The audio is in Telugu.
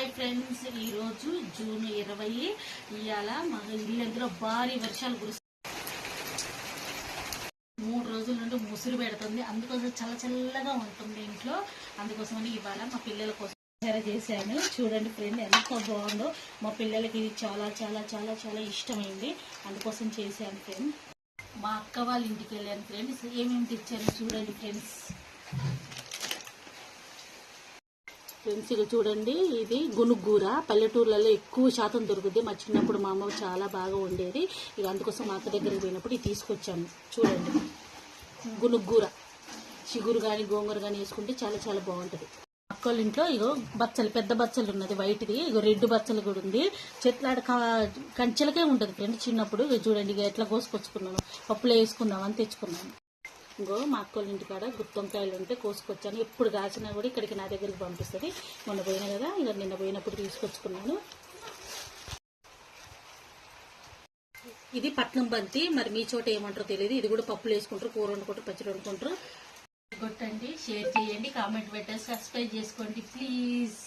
హాయ్ ఫ్రెండ్స్, ఈరోజు జూన్ 20 ఇవాళ మా ఇల్లందులో భారీ వర్షాలు కురుస్తాయి. 3 రోజుల నుండి ముసురు పెడుతుంది. అందుకోసం చల్ల చల్లగా ఉంటుంది ఇంట్లో. అందుకోసమని ఇవాళ మా పిల్లల కోసం చేశాను. చూడండి ఫ్రెండ్, ఎంత బాగుందో. మా పిల్లలకి ఇది చాలా చాలా చాలా చాలా ఇష్టమైంది. అందుకోసం చేశాను ఫ్రెండ్. మా అక్క వాళ్ళ ఇంటికి వెళ్ళాను ఫ్రెండ్స్. ఏమేమి తెచ్చాను చూడండి ఫ్రెండ్స్. ఫ్రెండ్స్ ఇక చూడండి, ఇది గునుగూర. పల్లెటూర్లలో ఎక్కువ శాతం దొరుకుతుంది. మా చిన్నప్పుడు మా అమ్మ చాలా బాగా ఉండేది. ఇక అందుకోసం మా అక్క దగ్గరికి పోయినప్పుడు ఇది తీసుకొచ్చాను. చూడండి, గునుగూర చిగురు కానీ గోంగూర కానీ వేసుకుంటే చాలా చాలా బాగుంటుంది. అక్కల ఇంట్లో ఇగో బచ్చలు, పెద్ద బచ్చలు ఉన్నది వైట్ది. ఇగో రెడ్ బచ్చలు కూడా ఉంది. చెట్లాడ కంచెలకే ఉంటుంది ఫ్రెండ్. చిన్నప్పుడు చూడండి ఇక ఎట్లా కోసుకొచ్చుకున్నాను. పప్పులో వేసుకుందామని తెచ్చుకున్నాను. ఇంకో మా అక్కల ఇంటికాడ గుత్తొంకాయలు ఉంటే కోసుకొచ్చాను. ఎప్పుడు కాసినా కూడా ఇక్కడికి నా దగ్గరికి పంపిస్తుంది. మొన్న పోయినా కదా, ఇక నిన్న పోయినప్పుడు తీసుకొచ్చుకున్నాను. ఇది పట్నం బంతి. మరి మీ చోట ఏమంటారో తెలియదు. ఇది కూడా పప్పులు వేసుకుంటారు, కూర వండుకుంటారు, పచ్చడి వండుకుంటారు. కొట్టండి, షేర్ చేయండి, కామెంట్ పెట్టండి, సబ్స్క్రైబ్ చేసుకోండి ప్లీజ్.